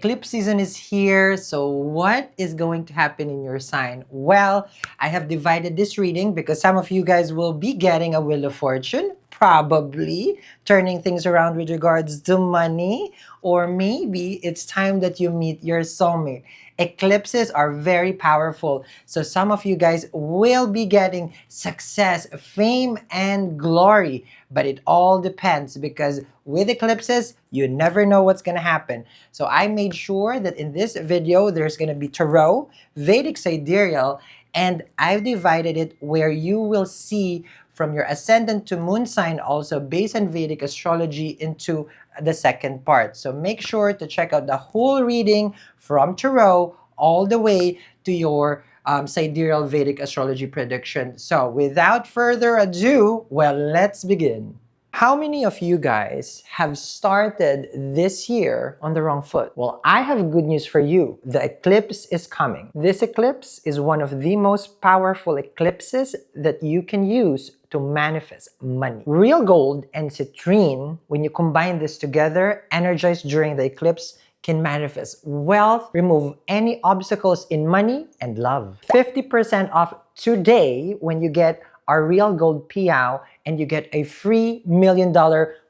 eclipse season is here. So what is going to happen in your sign? Well, I have divided this reading because some of you guys will be getting a Wheel of Fortune, probably turning things around with regards to money, or maybe it's time that you meet your soulmate. Eclipses are very powerful. So some of you guys will be getting success, fame, and glory. But it all depends because with eclipses, you never know what's going to happen. So I made sure that in this video, there's going to be tarot, Vedic sidereal, and I've divided it where you will see from your ascendant to moon sign also based on Vedic astrology into the second part. So make sure to check out the whole reading from tarot all the way to your sidereal Vedic astrology prediction. So without further ado, well, let's begin. How many of you guys have started this year on the wrong foot? Well, I have good news for you. The eclipse is coming. This eclipse is one of the most powerful eclipses that you can use to manifest money. Real gold and citrine, when you combine this together, energized during the eclipse, can manifest wealth, remove any obstacles in money and love. 50% off today when you get our Real Gold Piao and you get a free $1 million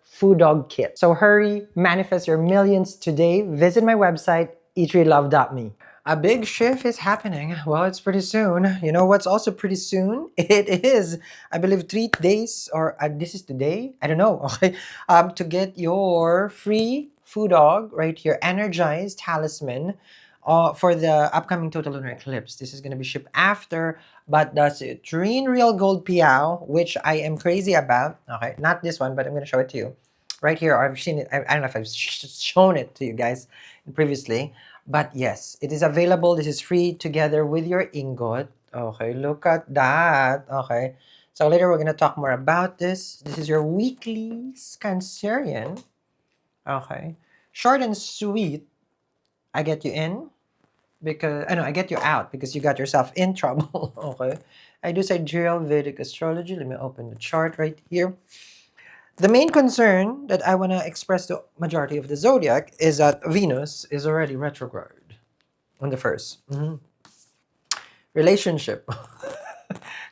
food dog kit. So hurry, manifest your millions today. Visit my website, eatrylove.me. A big shift is happening. Well, it's pretty soon. You know what's also pretty soon? It is, I believe, 3 days, or this is today? I don't know. Okay, to get your free food dog right here, energized talisman, for the upcoming total lunar eclipse. This is going to be shipped after, but the citrine real gold piao, which I am crazy about. Okay, not this one, but I'm going to show it to you right here. I've seen it. I don't know if I've shown it to you guys previously. But yes, it is available. This is free together with your ingot. Okay, look at that. Okay, so later we're gonna talk more about this. This is your weekly Cancerian. Okay, short and sweet. I get you in because I know I get you out because you got yourself in trouble. Okay, I do sidereal Vedic astrology. Let me open the chart right here. The main concern that I want to express to majority of the zodiac is that Venus is already retrograde on the 1st. Relationship.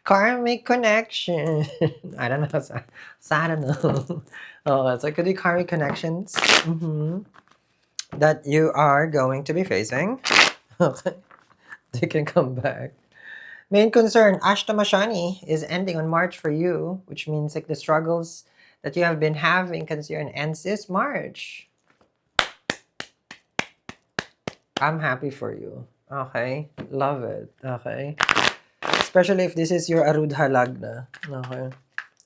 Karmic connection. I don't know. I don't know. Oh, so it could be karmic connections that you are going to be facing. Okay. They can come back. Main concern, Ashtamashani is ending on March for you, which means like the struggles that you have been having considering ends this March. I'm happy for you. Okay? Love it. Okay? Especially if this is your Arudha Lagna. Okay?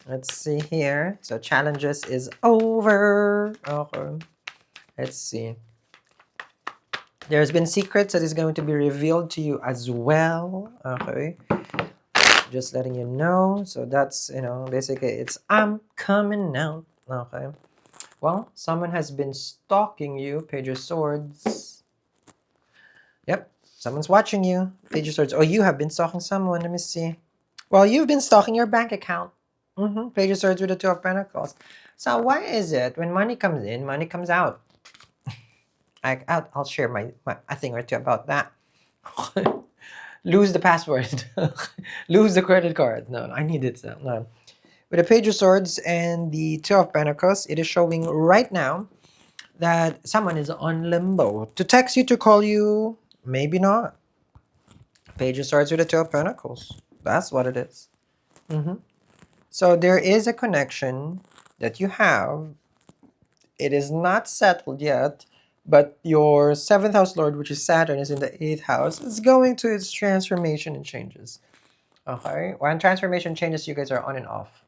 Let's see here. So challenges is over. Okay. Let's see. There's been secrets that is going to be revealed to you as well. Okay? Just letting you know. So that's, basically it's I'm coming out. Okay? Well, someone has been stalking you. Page of Swords. Yep. Someone's watching you. Page of Swords. Oh, you have been stalking someone. Let me see. Well, you've been stalking your bank account. Page of Swords with the Two of Pentacles. So why is it when money comes in, money comes out? I'll share my a thing or two about that. Lose the password. Lose the credit card. No, I need it. No. With the Page of Swords and the Two of Pentacles, it is showing right now that someone is on limbo. To text you, to call you, maybe not. Page of Swords with the Two of Pentacles. That's what it is. So there is a connection that you have. It is not settled yet, but your 7th house lord, which is Saturn, is in the 8th house. It's going to its transformation and changes. Okay? When transformation changes, you guys are on and off.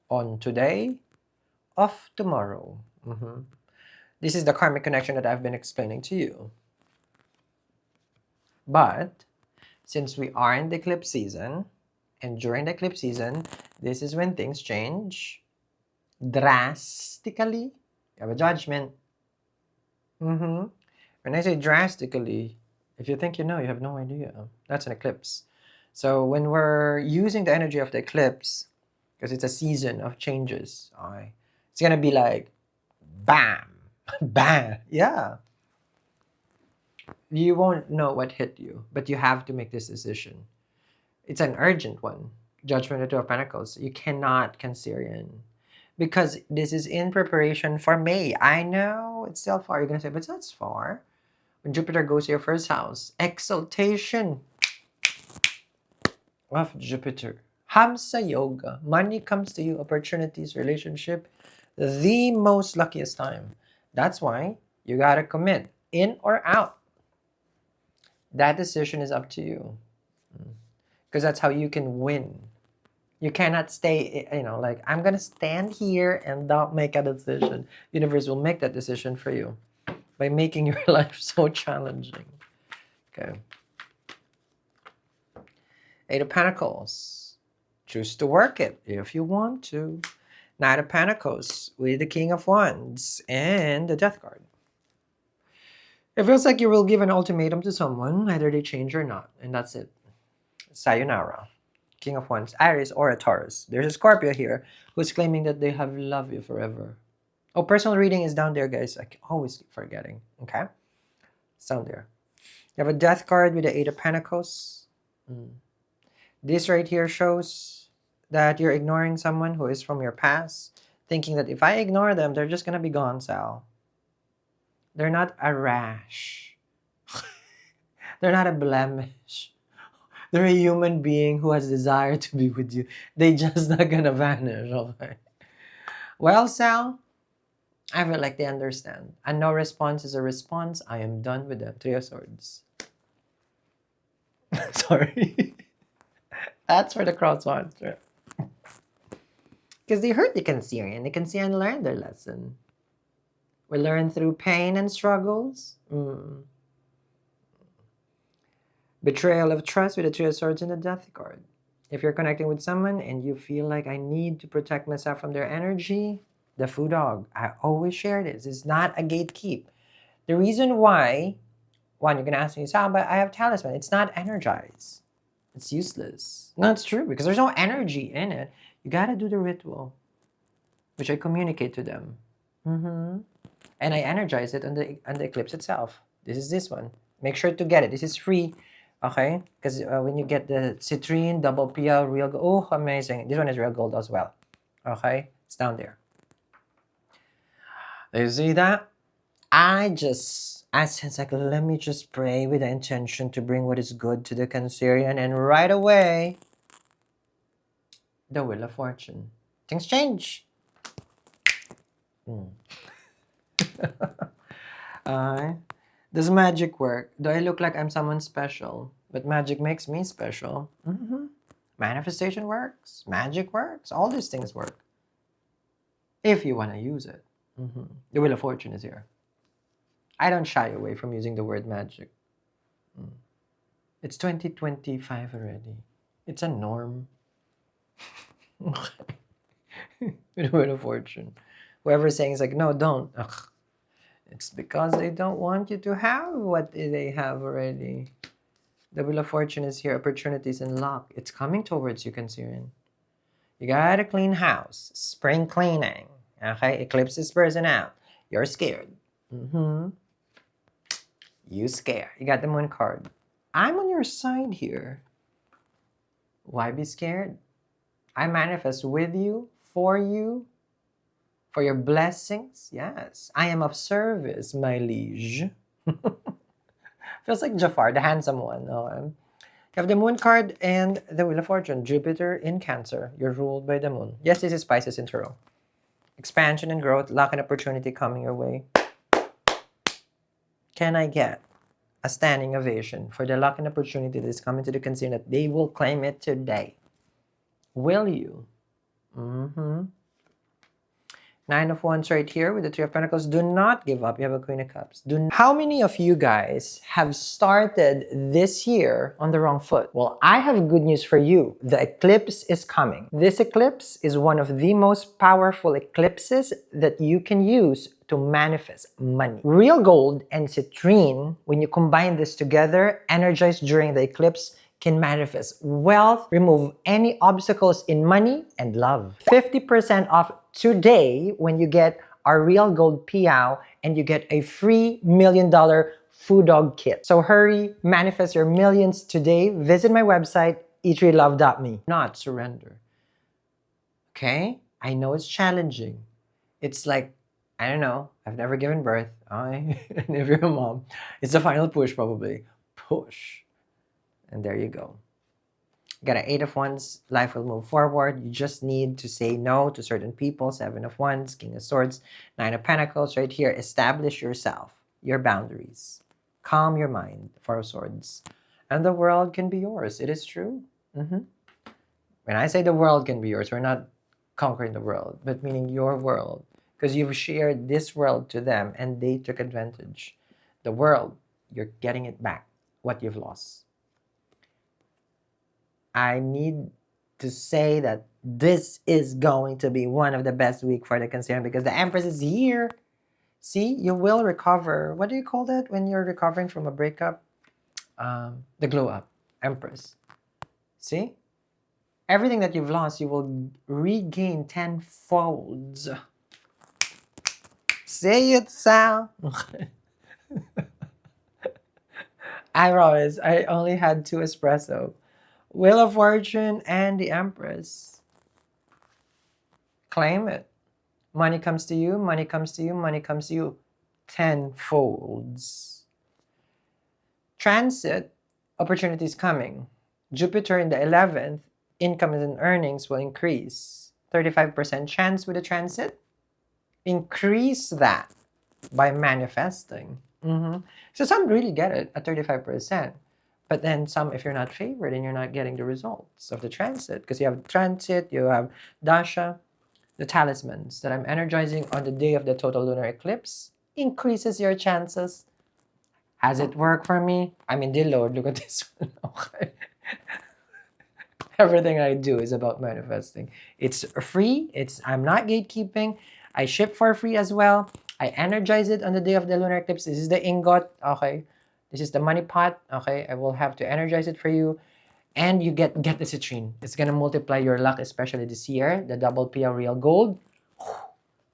On today, off tomorrow. This is the karmic connection that I've been explaining to you. But since we are in the eclipse season, and during the eclipse season, this is when things change drastically. You have a judgment. When I say drastically, if you think you know, you have no idea. That's an eclipse. So when we're using the energy of the eclipse, because it's a season of changes, it's going to be like, bam, bam, yeah. You won't know what hit you, but you have to make this decision. It's an urgent one. Judgment of Two of Pentacles. You cannot, Cancerian. Because this is in preparation for May. I know it's still far. You're going to say, but that's far. When Jupiter goes to your first house, exaltation of Jupiter. Hamsa Yoga. Money comes to you, opportunities, relationship. The most luckiest time. That's why you got to commit. In or out. That decision is up to you. Because that's how you can win. You cannot stay, like, I'm going to stand here and not make a decision. Universe will make that decision for you by making your life so challenging. Okay. Eight of Pentacles. Choose to work it if you want to. Knight of Pentacles with the King of Wands and the Death card. It feels like you will give an ultimatum to someone, either they change or not, and that's it. Sayonara. King of Wands, Aries or a Taurus. There's a Scorpio here who's claiming that they have love you forever. Oh, personal reading is down there, guys. I always keep forgetting. Okay? It's down there. You have a Death card with the Eight of Pentacles. This right here shows that you're ignoring someone who is from your past, thinking that if I ignore them, they're just going to be gone, Sal. They're not a rash. They're not a blemish. They're a human being who has desire to be with you. They just not gonna vanish, okay? Well, Sal, I feel like they understand. And no response is a response. I am done with them. Three of Swords. Sorry. That's for the cross ones. Because they hurt the Cancerian. The Cancerian learned their lesson. We learn through pain and struggles. Betrayal of trust with the Three of Swords and the Death card. If you're connecting with someone and you feel like I need to protect myself from their energy, the Foo Dog. I always share this. It's not a gatekeep. The reason why, one, you're going to ask me, Sal, but I have talisman. It's not energized. It's useless. No, it's true because there's no energy in it. You got to do the ritual, which I communicate to them. And I energize it on the eclipse itself. This is this one. Make sure to get it. This is free. Okay, because when you get the citrine, double PL, real gold, oh, amazing. This one is real gold as well. Okay, it's down there. You see that? I sense like, let me just pray with the intention to bring what is good to the Cancerian, and right away, the Wheel of Fortune. Things change. Does magic work? Do I look like I'm someone special? But magic makes me special. Manifestation works. Magic works. All these things work. If you want to use it. The Wheel of Fortune is here. I don't shy away from using the word magic. It's 2025 already. It's a norm. With the Wheel of Fortune. Whoever's saying is like, no, don't. Ugh. It's because they don't want you to have what they have already. The Wheel of Fortune is here. Opportunities and luck. It's coming towards you, Cancerian. You gotta clean house. Spring cleaning. Okay? Eclipse is person out. You're scared. You scared. You got the Moon card. I'm on your side here. Why be scared? I manifest with you, for your blessings. Yes. I am of service, my liege. Feels like Jafar, the handsome one. You have the Moon card and the Wheel of Fortune. Jupiter in Cancer. You're ruled by the Moon. Yes, this is Pisces in Tarot. Expansion and growth, luck and opportunity coming your way. Can I get a standing ovation for the luck and opportunity that is coming to the Cancerian, that they will claim it today? Will you? Nine of Wands right here with the Three of Pentacles. Do not give up. You have a Queen of Cups. How many of you guys have started this year on the wrong foot? Well, I have good news for you. The eclipse is coming. This eclipse is one of the most powerful eclipses that you can use to manifest money. Real gold and citrine, when you combine this together, energized during the eclipse, can manifest wealth, remove any obstacles in money and love. 50% off today when you get our Real Gold PIAO and you get a free $1 million Food Dog Kit. So hurry, manifest your millions today. Visit my website, eatrylove.me. Not surrender. Okay? I know it's challenging. It's like, I don't know, I've never given birth. And if you're a mom, it's the final push probably. Push. And there you go. You got an 8 of Wands, life will move forward. You just need to say no to certain people. 7 of Wands, King of Swords, 9 of Pentacles right here. Establish yourself, your boundaries. Calm your mind, 4 of Swords. And the world can be yours. It is true. When I say the world can be yours, we're not conquering the world, but meaning your world. Because you've shared this world to them and they took advantage. The world, you're getting it back, what you've lost. I need to say that this is going to be one of the best week for the Cancerian because the Empress is here. See, you will recover. What do you call that when you're recovering from a breakup? The glow up, Empress. See? Everything that you've lost, you will regain tenfold. Say it, Sal. I promise, I only had 2 espresso. Wheel of Fortune and the Empress. Claim it. Money comes to you, money comes to you, money comes to you tenfolds. Transit, opportunities coming. Jupiter in the 11th, income and earnings will increase. 35% chance with a transit. Increase that by manifesting. So some really get it at 35%. But then some, if you're not favored and you're not getting the results of the transit, because you have transit, you have dasha, the talismans that I'm energizing on the day of the total lunar eclipse increases your chances. Has it worked for me? I mean, dear Lord, look at this one. Okay. Everything I do is about manifesting. It's free. I'm not gatekeeping. I ship for free as well. I energize it on the day of the lunar eclipse. This is the ingot. Okay. This is the money pot. Okay. I will have to energize it for you. And you get the citrine. It's going to multiply your luck, especially this year. The double P of real gold.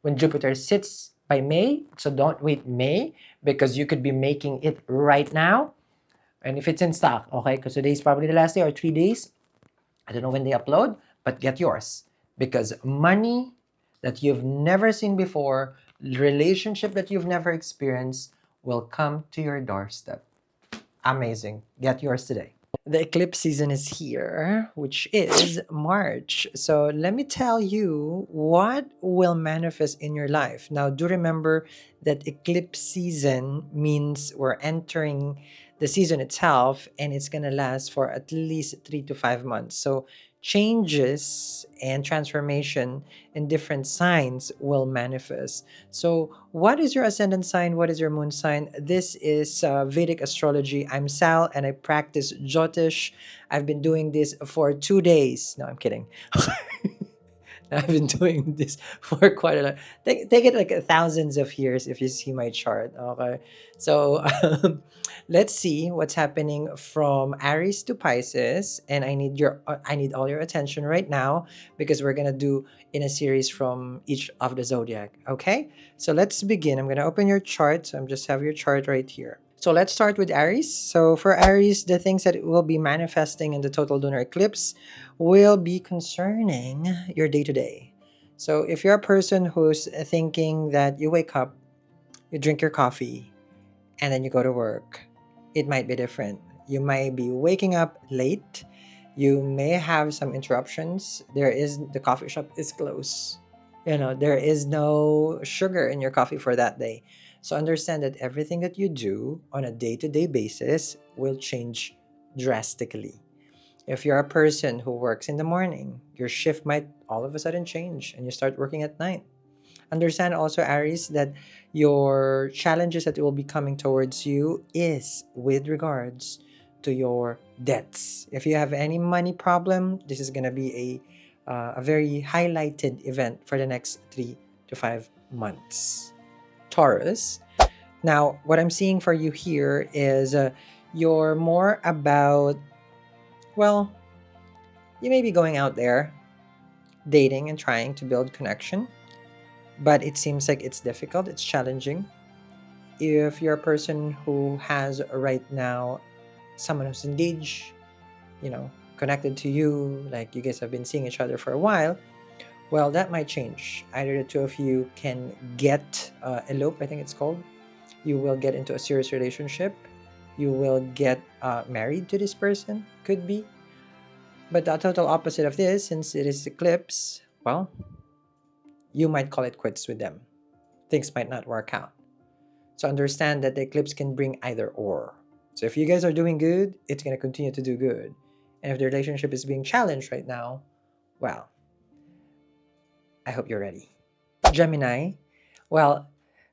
When Jupiter sits by May, so don't wait May because you could be making it right now. And if it's in stock, okay, because today is probably the last day or 3 days. I don't know when they upload, but get yours. Because money that you've never seen before, relationship that you've never experienced will come to your doorstep. Amazing. Get yours today. The eclipse season is here, which is March. So let me tell you what will manifest in your life. Now, do remember that eclipse season means we're entering the season itself and it's going to last for at least 3 to 5 months. So changes and transformation in different signs will manifest. So what is your ascendant sign? What is your moon sign? This is Vedic astrology. I'm Sal and I practice Jyotish. I've been doing this for 2 days. No, I'm kidding. I've been doing this for quite a lot. Take it like thousands of years if you see my chart. Okay, so let's see what's happening from Aries to Pisces, and I need all your attention right now because we're gonna do in a series from each of the zodiac. Okay, so let's begin. I'm gonna open your chart. So I'm just have your chart right here. So let's start with Aries. So for Aries, the things that will be manifesting in the total lunar eclipse will be concerning your day to day. So if you're a person who's thinking that you wake up, you drink your coffee, and then you go to work, it might be different. You might be waking up late. You may have some interruptions. The coffee shop is closed. There is no sugar in your coffee for that day. So understand that everything that you do on a day-to-day basis will change drastically. If you're a person who works in the morning, your shift might all of a sudden change and you start working at night. Understand also, Aries, that your challenges that will be coming towards you is with regards to your debts. If you have any money problem, this is going to be a very highlighted event for the next 3 to 5 months. Taurus. Now, what I'm seeing for you here is you're more about, well, you may be going out there, dating and trying to build connection, but it seems like it's difficult, it's challenging. if you're a person who has right now someone who's engaged, connected to you, like you guys have been seeing each other for a while, well, that might change. Either the two of you can get elope, I think it's called. You will get into a serious relationship. You will get married to this person, could be. But the total opposite of this, since it is eclipse, well, you might call it quits with them. Things might not work out. So understand that the eclipse can bring either or. So if you guys are doing good, it's going to continue to do good. And if the relationship is being challenged right now, well, I hope you're ready. Gemini, well,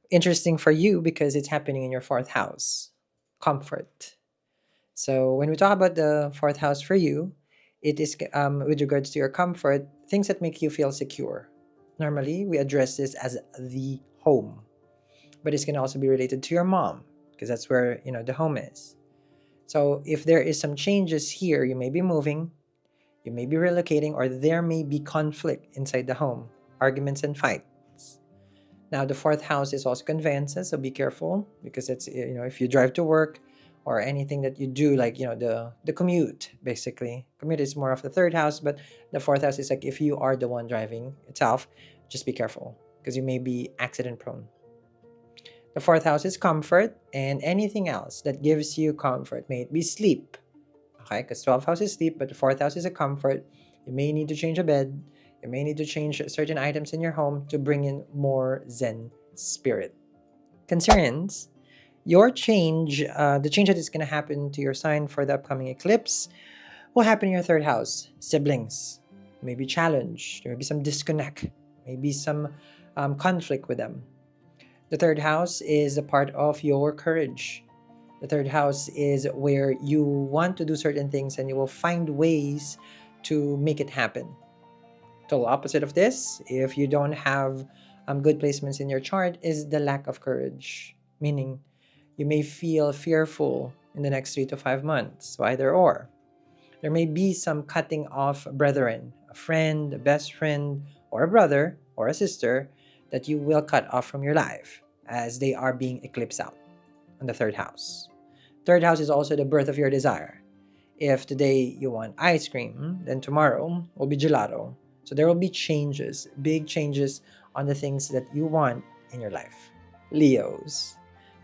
interesting for you because it's happening in your fourth house, comfort. So when we talk about the fourth house for you, it is with regards to your comfort, things that make you feel secure. Normally, we address this as the home, but it's going to also be related to your mom because that's where the home is. So if there is some changes here, you may be moving, you may be relocating, or there may be conflict inside the home, arguments and fights. Now, the fourth house is also conveyances, so be careful because it's if you drive to work or anything that you do, like the commute. Basically, commute is more of the third house, but the fourth house is like if you are the one driving itself, just be careful because you may be accident prone. The fourth house is comfort and anything else that gives you comfort. May it be sleep, okay? Because 12th house is sleep, but the fourth house is a comfort. You may need to change a bed. You may need to change certain items in your home to bring in more Zen spirit. Concerns, your change, the change that is going to happen to your sign for the upcoming eclipse will happen in your third house. Siblings, maybe challenge, there may be some disconnect, maybe some conflict with them. The third house is a part of your courage. The third house is where you want to do certain things and you will find ways to make it happen. Total opposite of this, if you don't have good placements in your chart, is the lack of courage. Meaning, you may feel fearful in the next 3 to 5 months. So either or. There may be some cutting off brethren, a friend, a best friend, or a brother, or a sister that you will cut off from your life as they are being eclipsed out on the third house. Third house is also the birth of your desire. If today you want ice cream, then tomorrow will be gelato. So there will be changes, big changes on the things that you want in your life. Leos.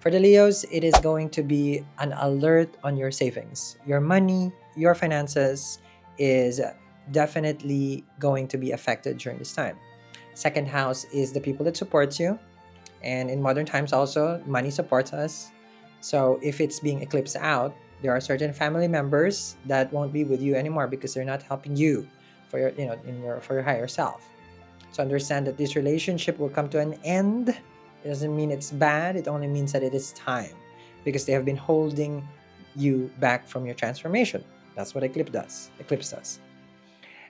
For the Leos, it is going to be an alert on your savings. Your money, your finances is definitely going to be affected during this time. Second house is the people that supports you. And in modern times also, money supports us. So if it's being eclipsed out, there are certain family members that won't be with you anymore because they're not helping you for your higher self. So understand that this relationship will come to an end. It doesn't mean it's bad. It only means that it is time because they have been holding you back from your transformation. That's what eclipse does.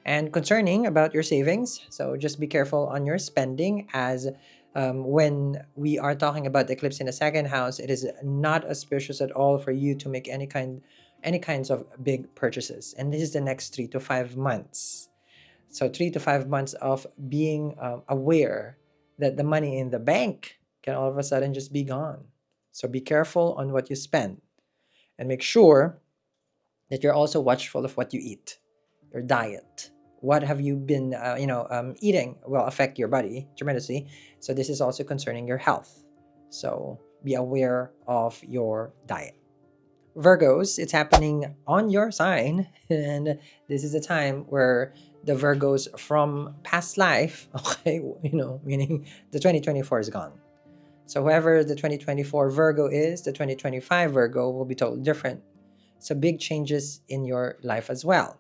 And concerning about your savings, so just be careful on your spending as when we are talking about the eclipse in the second house, it is not auspicious at all for you to make any kinds of big purchases. And this is the next 3 to 5 months. So 3 to 5 months of being aware that the money in the bank can all of a sudden just be gone. So be careful on what you spend and make sure that you're also watchful of what you eat, your diet. What have you been, eating will affect your body tremendously. So this is also concerning your health. So be aware of your diet. Virgos, it's happening on your sign, and this is a time where the Virgos from past life, okay, meaning the 2024 is gone. So whoever the 2024 Virgo is, the 2025 Virgo will be totally different. So big changes in your life as well.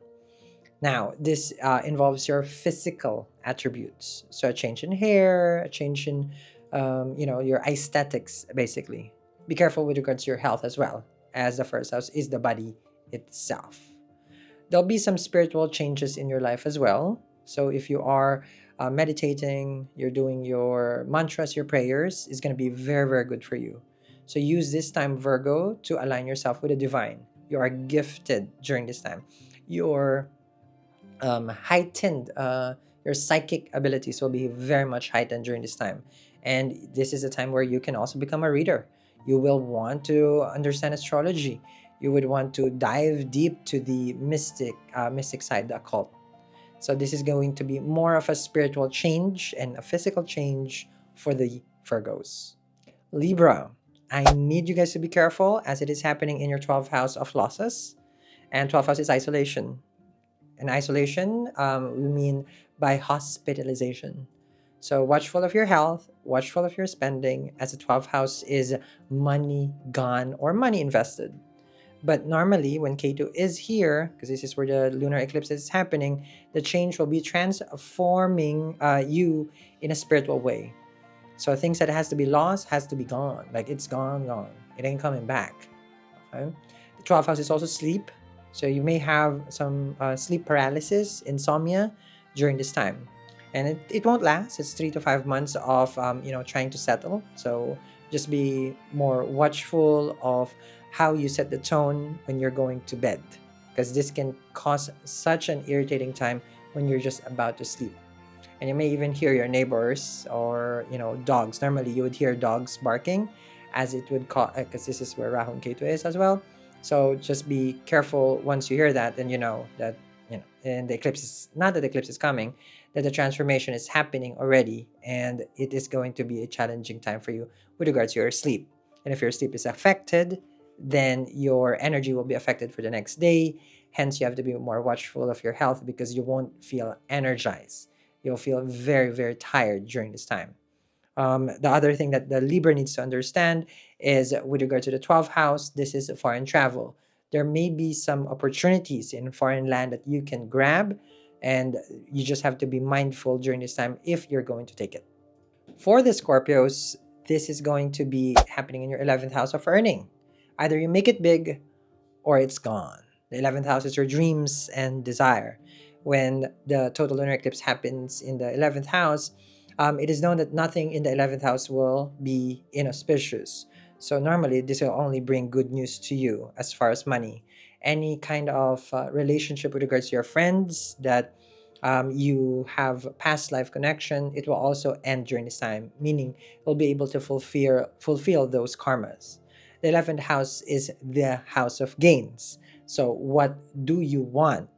Now, this involves your physical attributes. So a change in hair, a change in, your aesthetics, basically. Be careful with regards to your health as well, as the first house is the body itself. There'll be some spiritual changes in your life as well. So if you are meditating, you're doing your mantras, your prayers, it's going to be very, very good for you. So use this time, Virgo, to align yourself with the divine. You are gifted during this time. Your heightened, your psychic abilities will be very much heightened during this time. And this is a time where you can also become a reader. You will want to understand astrology. You would want to dive deep to the mystic side, the occult. So this is going to be more of a spiritual change and a physical change for the Virgos. Libra, I need you guys to be careful as it is happening in your 12th house of losses. And 12th house is isolation. And isolation, we mean by hospitalization. So watchful of your health, watchful of your spending, as the 12th house is money gone or money invested. But normally, when K2 is here, because this is where the lunar eclipse is happening, the change will be transforming you in a spiritual way. So things that has to be lost has to be gone. Like it's gone, gone. It ain't coming back. Okay? The 12th house is also sleep. So you may have some sleep paralysis, insomnia during this time. And it won't last. It's 3 to 5 months of trying to settle. So just be more watchful of how you set the tone when you're going to bed, because this can cause such an irritating time when you're just about to sleep. And you may even hear your neighbors or dogs. Normally you would hear dogs barking, as it would cause, because this is where Rahu and Ketu is as well. So just be careful once you hear that, and you know that and the eclipse is not that the eclipse is coming, that the transformation is happening already, and it is going to be a challenging time for you with regards to your sleep. And if your sleep is affected, then your energy will be affected for the next day. Hence, you have to be more watchful of your health, because you won't feel energized. You'll feel very, very tired during this time. The other thing that the Libra needs to understand is, with regard to the 12th house, this is foreign travel. There may be some opportunities in foreign land that you can grab, and you just have to be mindful during this time if you're going to take it. For the Scorpios, this is going to be happening in your 11th house of earning. Either you make it big or it's gone. The 11th house is your dreams and desire. When the total lunar eclipse happens in the 11th house, it is known that nothing in the 11th house will be inauspicious. So normally, this will only bring good news to you as far as money. Any kind of relationship with regards to your friends that you have past life connection, it will also end during this time, meaning you'll be able to fulfill those karmas. The 11th house is the house of gains. So, what do you want?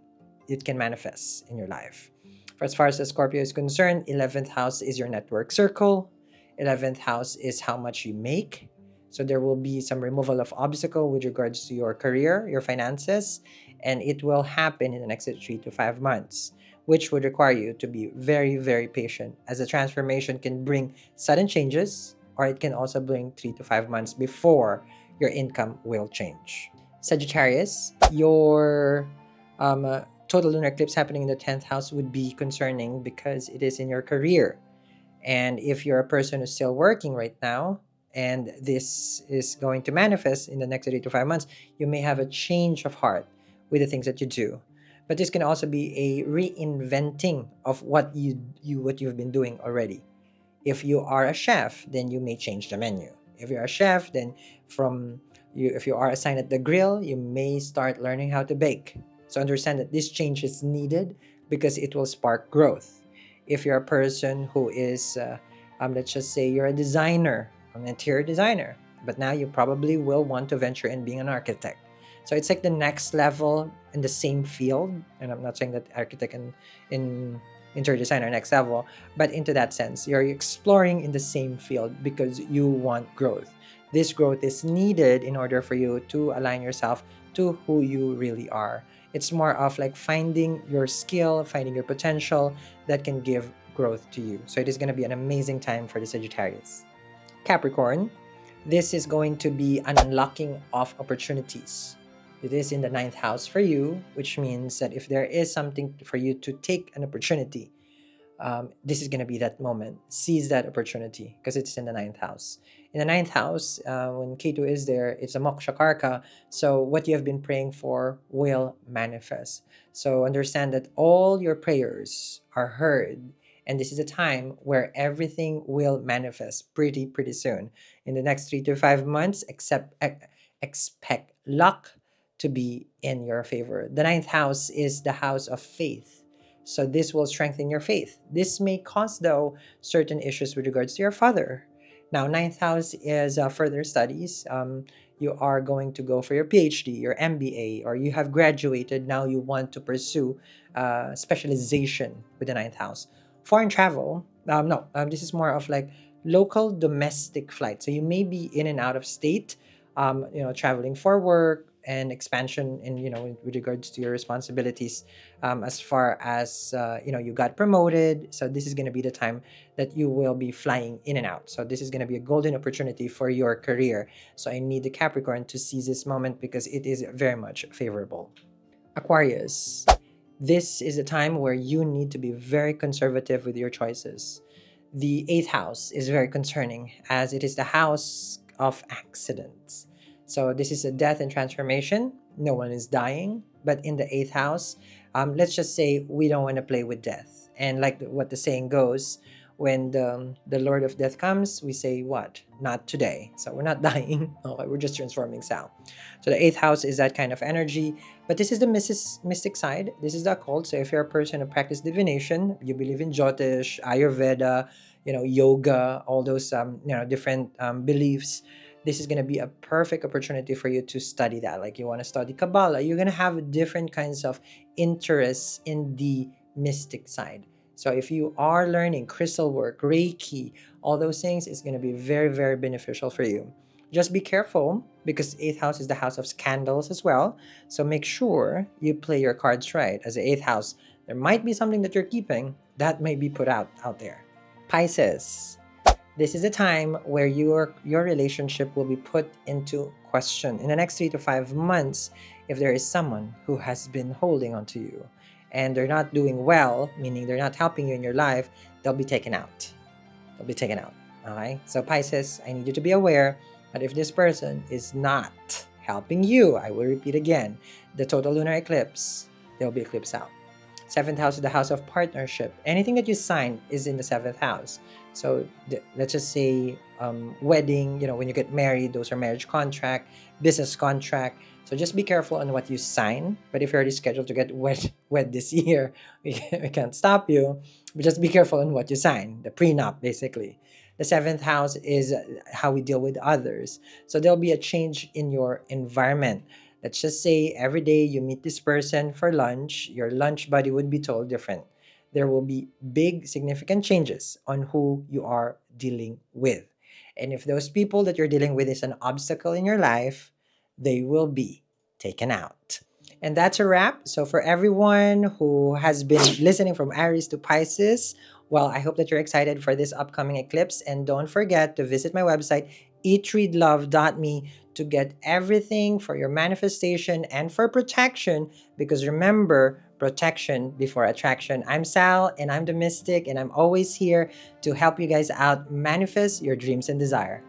It can manifest in your life. For as far as the Scorpio is concerned, 11th house is your network circle. 11th house is how much you make. So, there will be some removal of obstacle with regards to your career, your finances, and it will happen in the next 3 to 5 months, which would require you to be very, very patient, as the transformation can bring sudden changes, or it can also bring 3 to 5 months before your income will change. Sagittarius, your total lunar eclipse happening in the 10th house would be concerning because it is in your career. And if you're a person who's still working right now, and this is going to manifest in the next 3 to 5 months, you may have a change of heart with the things that you do. But this can also be a reinventing of what you've been doing already. If you are a chef, then you may change the menu. If you're a chef, then if you are assigned at the grill, you may start learning how to bake. So understand that this change is needed because it will spark growth. If you're a person who is, let's just say you're a designer, an interior designer, but now you probably will want to venture in being an architect. So it's like the next level in the same field. And I'm not saying that architect and in interior designer next level, but into that sense, you're exploring in the same field because you want growth. This growth is needed in order for you to align yourself to who you really are. It's more of like finding your skill, finding your potential that can give growth to you. So it is going to be an amazing time for the Sagittarius. Capricorn, this is going to be an unlocking of opportunities. It is in the 9th house for you, which means that if there is something for you to take an opportunity, this is going to be that moment. Seize that opportunity because it's in the 9th house. In the 9th house, when Ketu is there, it's a moksha karka. So what you have been praying for will manifest. So understand that all your prayers are heard. And this is a time where everything will manifest pretty soon. In the next 3 to 5 months, expect luck to be in your favor. The 9th house is the house of faith. So this will strengthen your faith. This may cause, though, certain issues with regards to your father. Now, ninth house is further studies. You are going to go for your PhD, your MBA, or you have graduated. Now you want to pursue specialization with the ninth house. Foreign travel, no, this is more of like local domestic flight. So you may be in and out of state, traveling for work and expansion in, with regards to your responsibilities, as far as, you got promoted. So this is going to be the time that you will be flying in and out. So this is going to be a golden opportunity for your career. So I need the Capricorn to seize this moment because it is very much favorable. Aquarius, this is a time where you need to be very conservative with your choices. The eighth house is very concerning as it is the house of accidents. So this is a death and transformation. No one is dying, but in the eighth house, let's just say we don't want to play with death. And like what the saying goes, when the Lord of Death comes, we say what? Not today. So we're not dying. Okay, we're just transforming sound. So the eighth house is that kind of energy. But this is the mystic side. This is the occult. So if you're a person who practice divination, you believe in Jyotish, Ayurveda, yoga, all those different beliefs, this is going to be a perfect opportunity for you to study that. Like you want to study Kabbalah, you're going to have different kinds of interests in the mystic side. So if you are learning crystal work, Reiki, all those things, it's going to be very, very beneficial for you. Just be careful because eighth house is the house of scandals as well. So make sure you play your cards right. As the eighth house, there might be something that you're keeping that may be put out there. Pisces, this is a time where your relationship will be put into question in the next 3 to 5 months. If there is someone who has been holding on to you and they're not doing well, meaning they're not helping you in your life, they'll be taken out. They'll be taken out. Okay? So Pisces, I need you to be aware that if this person is not helping you, I will repeat again, the total lunar eclipse, they'll be eclipsed out. Seventh house is the house of partnership. Anything that you sign is in the seventh house. So let's just say wedding, when you get married, those are marriage contract, business contract. So just be careful on what you sign. But if you're already scheduled to get wed this year, we can't stop you. But just be careful on what you sign, the prenup, basically. The seventh house is how we deal with others. So there'll be a change in your environment. Let's just say every day you meet this person for lunch, your lunch buddy would be told different. There will be big, significant changes on who you are dealing with. And if those people that you're dealing with is an obstacle in your life, they will be taken out. And that's a wrap. So, for everyone who has been listening from Aries to Pisces, well, I hope that you're excited for this upcoming eclipse. And don't forget to visit my website, eatreadlove.me, to get everything for your manifestation and for protection. Because remember, protection before attraction. I'm Sal, and I'm the Mystic, and I'm always here to help you guys out manifest your dreams and desire.